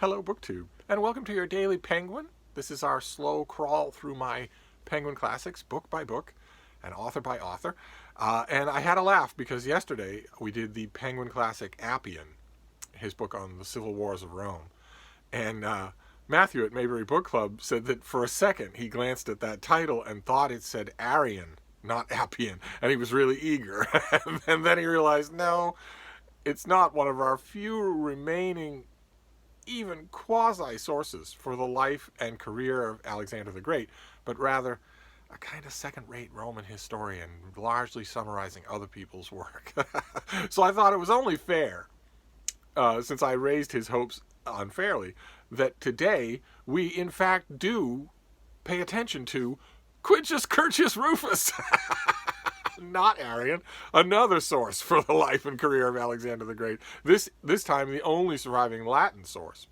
Hello, BookTube, and welcome to your Daily Penguin. This is our slow crawl through my Penguin Classics, book by book, and author by author. And I had a laugh because yesterday we did the Penguin Classic Appian, his book on the Civil Wars of Rome. And Matthew at Maybury Book Club said that for a second he glanced at that title and thought it said Arrian, not Appian, and he was really eager. And then he realized, no, it's not one of our few remaining even quasi-sources for the life and career of Alexander the Great, but rather a kind of second-rate Roman historian, largely summarizing other people's work. So I thought it was only fair, since I raised his hopes unfairly, that today we in fact do pay attention to Quintus Curtius Rufus. Not Arrian, another source for the life and career of Alexander the Great. This time the only surviving Latin source.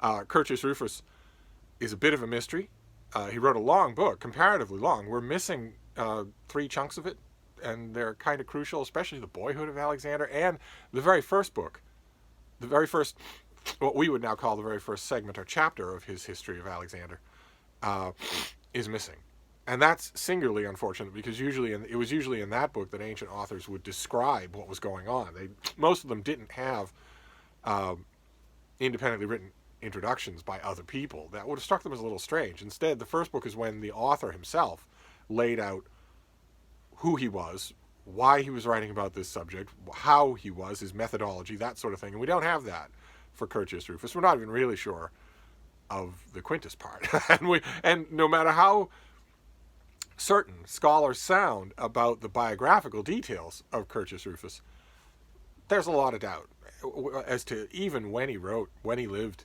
Curtius Rufus is a bit of a mystery. He wrote a long book, comparatively long. We're missing 3 chunks of it, and they're kind of crucial, especially the boyhood of Alexander and the very first book. The very first, what we would now call the very first segment or chapter of his history of Alexander, is missing. And that's singularly unfortunate because it was usually in that book that ancient authors would describe what was going on. Most of them didn't have independently written introductions by other people. That would have struck them as a little strange. Instead, the first book is when the author himself laid out who he was, why he was writing about this subject, how he was, his methodology, that sort of thing. And we don't have that for Curtius Rufus. We're not even really sure of the Quintus part. and no matter how certain scholars sound about the biographical details of Curtius Rufus, there's a lot of doubt as to even when he wrote, when he lived.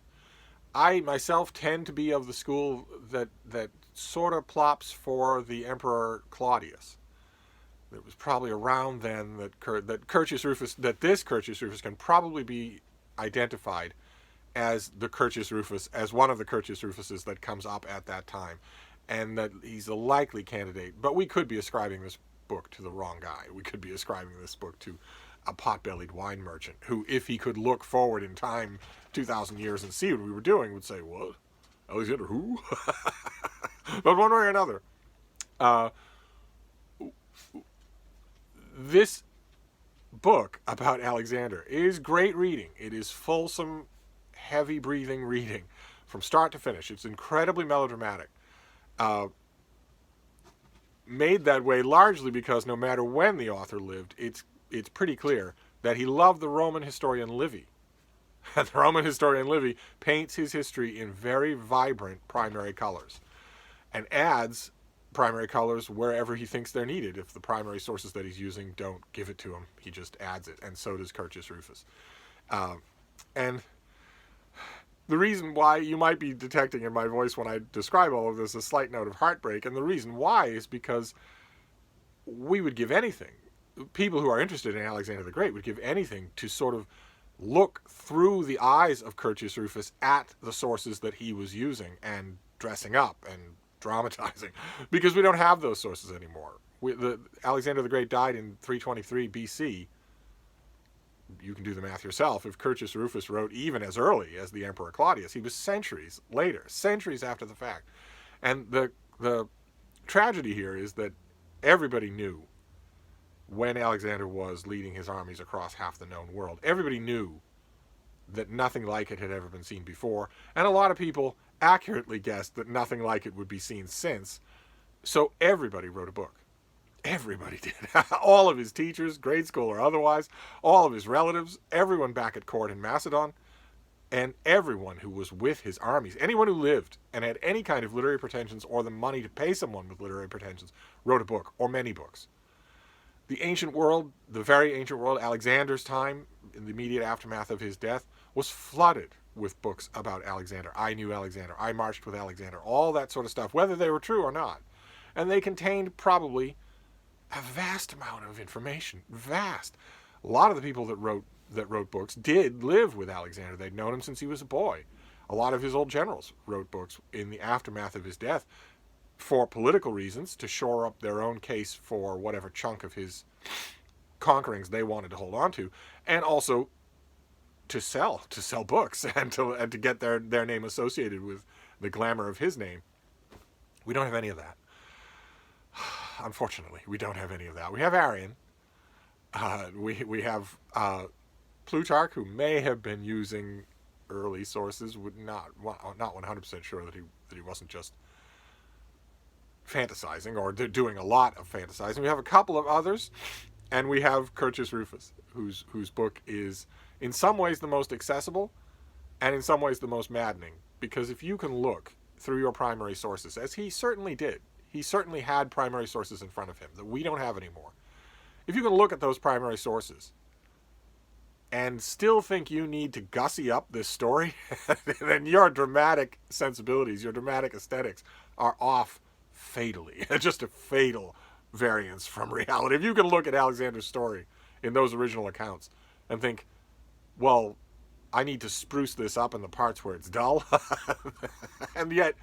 I myself tend to be of the school that sort of plops for the Emperor Claudius. It was probably around then that this Curtius Rufus can probably be identified as the Curtius Rufus, as one of the Curtius Rufuses that comes up at that time, and that he's a likely candidate. But we could be ascribing this book to the wrong guy. We could be ascribing this book to a pot-bellied wine merchant who, if he could look forward in time 2,000 years and see what we were doing, would say, what? Alexander who? But one way or another, this book about Alexander is great reading. It is fulsome, heavy-breathing reading from start to finish. It's incredibly melodramatic. Made that way largely because no matter when the author lived, it's pretty clear that he loved the Roman historian Livy. And the Roman historian Livy paints his history in very vibrant primary colors and adds primary colors wherever he thinks they're needed. If the primary sources that he's using don't give it to him, he just adds it, and so does Curtius Rufus. And the reason why you might be detecting in my voice when I describe all of this a slight note of heartbreak, and the reason why is because we would give anything, people who are interested in Alexander the Great would give anything to sort of look through the eyes of Curtius Rufus at the sources that he was using and dressing up and dramatizing, because we don't have those sources anymore. Alexander the Great died in 323 BC. You can do the math yourself. If Curtius Rufus wrote even as early as the Emperor Claudius, he was centuries later, centuries after the fact. And the tragedy here is that everybody knew when Alexander was leading his armies across half the known world. Everybody knew that nothing like it had ever been seen before, and a lot of people accurately guessed that nothing like it would be seen since. So everybody wrote a book. Everybody did. All of his teachers, grade school or otherwise, all of his relatives, everyone back at court in Macedon, and everyone who was with his armies, anyone who lived and had any kind of literary pretensions or the money to pay someone with literary pretensions, wrote a book or many books. The ancient world, the very ancient world, Alexander's time, in the immediate aftermath of his death, was flooded with books about Alexander. I knew Alexander. I marched with Alexander. All that sort of stuff, whether they were true or not. And they contained probably a vast amount of information. Vast. A lot of the people that wrote books did live with Alexander. They'd known him since he was a boy. A lot of his old generals wrote books in the aftermath of his death for political reasons, to shore up their own case for whatever chunk of his conquerings they wanted to hold on to, and also to sell books and to get their name associated with the glamour of his name. We don't have any of that. Unfortunately, we don't have any of that. We have Arrian. We have Plutarch, who may have been using early sources. Would not 100% sure that he wasn't just fantasizing or doing a lot of fantasizing. We have a couple of others, and we have Curtius Rufus, whose book is in some ways the most accessible, and in some ways the most maddening. Because if you can look through your primary sources, as he certainly did, he certainly had primary sources in front of him that we don't have anymore. If you can look at those primary sources and still think you need to gussy up this story, then your dramatic sensibilities, your dramatic aesthetics are off fatally. Just a fatal variance from reality. If you can look at Alexander's story in those original accounts and think, well, I need to spruce this up in the parts where it's dull. And yet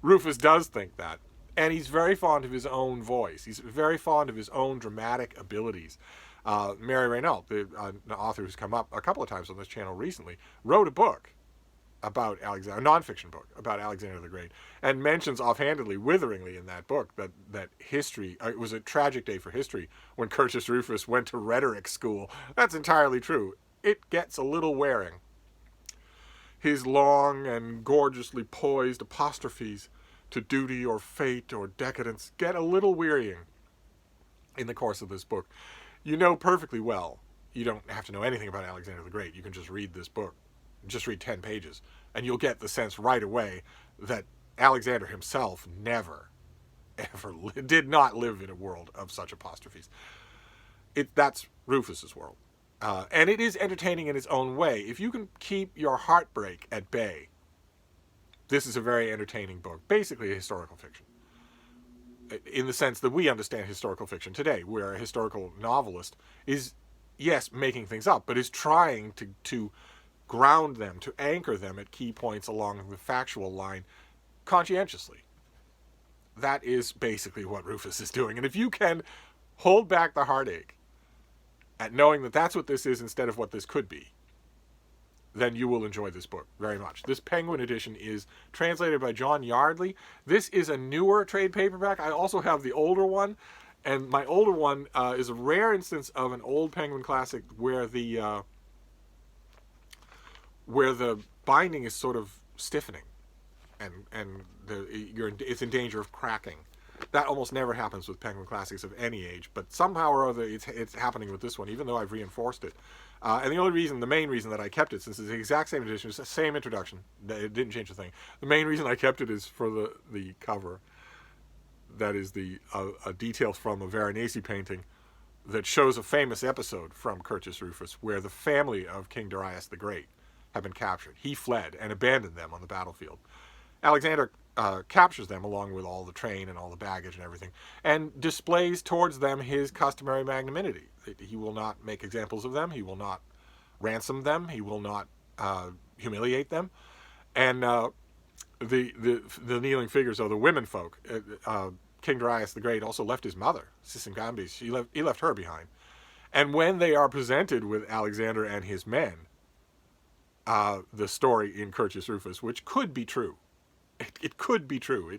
Rufus does think that. And he's very fond of his own voice. He's very fond of his own dramatic abilities. Mary Reynolds, the author who's come up a couple of times on this channel recently, wrote a book about Alexander, a nonfiction book about Alexander the Great, and mentions offhandedly, witheringly in that book, that history, it was a tragic day for history when Curtius Rufus went to rhetoric school. That's entirely true. It gets a little wearing. His long and gorgeously poised apostrophes to duty or fate or decadence get a little wearying in the course of this book. You know perfectly well, you don't have to know anything about Alexander the Great. You can just read this book, just read 10 pages, and you'll get the sense right away that Alexander himself never, ever did not live in a world of such apostrophes. That's Rufus's world. And it is entertaining in its own way. If you can keep your heartbreak at bay, this is a very entertaining book, basically a historical fiction, in the sense that we understand historical fiction today, where a historical novelist is, yes, making things up, but is trying to ground them, to anchor them at key points along the factual line conscientiously. That is basically what Rufus is doing. And if you can hold back the heartache at knowing that that's what this is instead of what this could be, then you will enjoy this book very much. This Penguin edition is translated by John Yardley. This is a newer trade paperback. I also have the older one, and my older one is a rare instance of an old Penguin classic where the binding is sort of stiffening, and it's in danger of cracking. That almost never happens with Penguin classics of any age, but somehow or other it's happening with this one, even though I've reinforced it. And the main reason that I kept it, since it's the exact same edition, it's the same introduction, it didn't change a thing. The main reason I kept it is for the cover. That is a detail from a Veronese painting that shows a famous episode from Curtius Rufus where the family of King Darius the Great have been captured. He fled and abandoned them on the battlefield. Alexander captures them along with all the train and all the baggage and everything, and displays towards them his customary magnanimity. He will not make examples of them. He will not ransom them. He will not humiliate them. And the kneeling figures are the women folk. King Darius the Great also left his mother, Sisygambis. He left her behind. And when they are presented with Alexander and his men, the story in Curtius Rufus, which could be true, it could be true.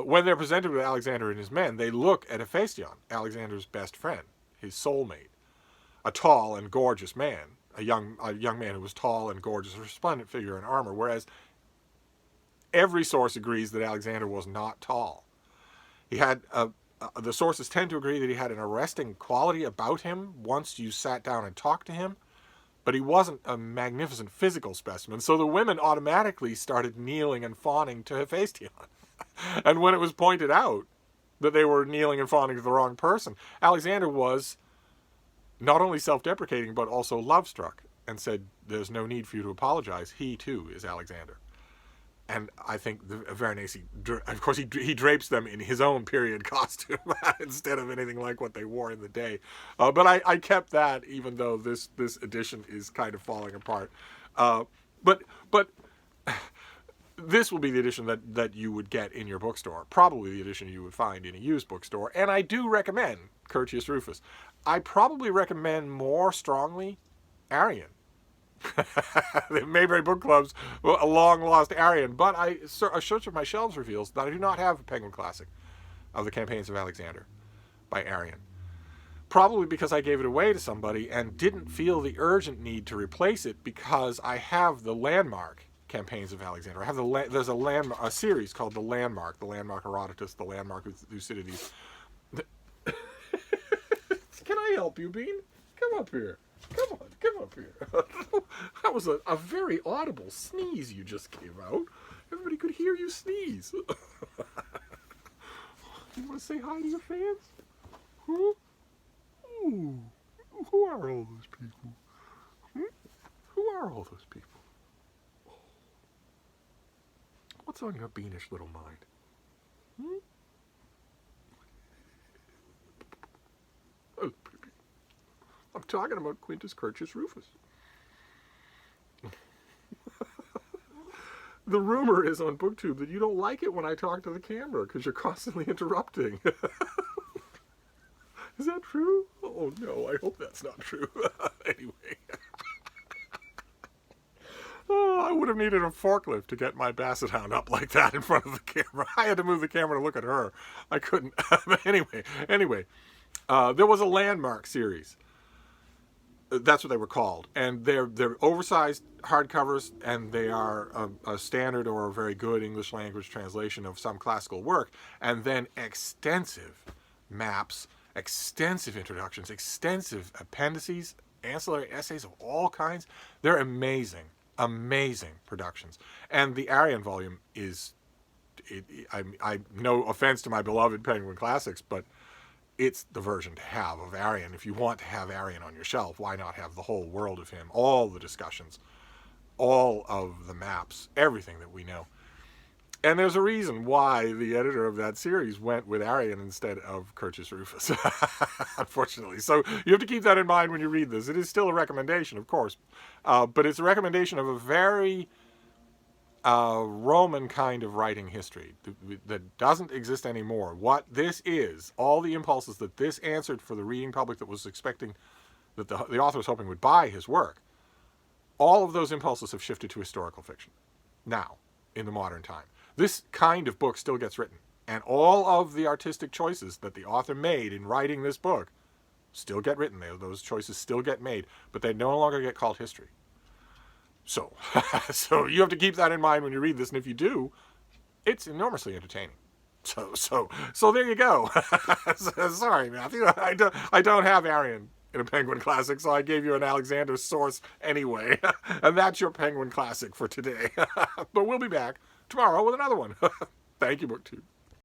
When they're presented with Alexander and his men, they look at Hephaestion, Alexander's best friend, his soulmate, a tall and gorgeous man, a young man who was tall and gorgeous, a resplendent figure in armor, whereas every source agrees that Alexander was not tall. He had the sources tend to agree that he had an arresting quality about him once you sat down and talked to him, but he wasn't a magnificent physical specimen, so the women automatically started kneeling and fawning to Hephaestion. And when it was pointed out that they were kneeling and fawning to the wrong person, Alexander was not only self-deprecating, but also love-struck, and said, there's no need for you to apologize. He, too, is Alexander. And I think the Veronese, of course, he drapes them in his own period costume instead of anything like what they wore in the day. But I kept that, even though this edition is kind of falling apart. But this will be the edition that you would get in your bookstore. Probably the edition you would find in a used bookstore. And I do recommend Curtius Rufus. I probably recommend more strongly Arrian. The Mayberry Book Club's a long-lost Arrian, but a search of my shelves reveals that I do not have a Penguin Classic of the Campaigns of Alexander by Arrian. Probably because I gave it away to somebody and didn't feel the urgent need to replace it because I have the Landmark Campaigns of Alexander. I have there's a series called the Landmark Herodotus, the Landmark Thucydides. Can I help you, Bean? Come up here. Come up here. That was a very audible sneeze you just gave out. Everybody could hear you sneeze. You want to say hi to your fans? Huh? Ooh, who are all those people? Who are all those people? What's on your beanish little mind? I'm talking about Quintus Curtius Rufus. The rumor is on BookTube that you don't like it when I talk to the camera because you're constantly interrupting. Is that true? Oh no, I hope that's not true. Anyway. Oh, I would have needed a forklift to get my basset hound up like that in front of the camera. I had to move the camera to look at her. I couldn't. Anyway, there was a Landmark series. That's what they were called, and they're oversized hardcovers, and they are a standard or a very good English language translation of some classical work, and then extensive maps, extensive introductions, extensive appendices, ancillary essays of all kinds. They're amazing productions, and the Arrian volume is. I no offense to my beloved Penguin Classics, but it's the version to have of Arrian. If you want to have Arrian on your shelf, why not have the whole world of him, all the discussions, all of the maps, everything that we know. And there's a reason why the editor of that series went with Arrian instead of Curtius Rufus, unfortunately. So you have to keep that in mind when you read this. It is still a recommendation, of course, but it's a recommendation of a very Roman kind of writing history that doesn't exist anymore. What this is, all the impulses that this answered for the reading public that was expecting, that the author was hoping would buy his work, all of those impulses have shifted to historical fiction now, in the modern time. This kind of book still gets written, and all of the artistic choices that the author made in writing this book still get written. Those choices still get made, but they no longer get called history. So you have to keep that in mind when you read this, and if you do, it's enormously entertaining. So there you go. Sorry, Matthew, I don't have Arrian in a Penguin Classic, so I gave you an Alexander source anyway, and that's your Penguin Classic for today. But we'll be back tomorrow with another one. Thank you, BookTube.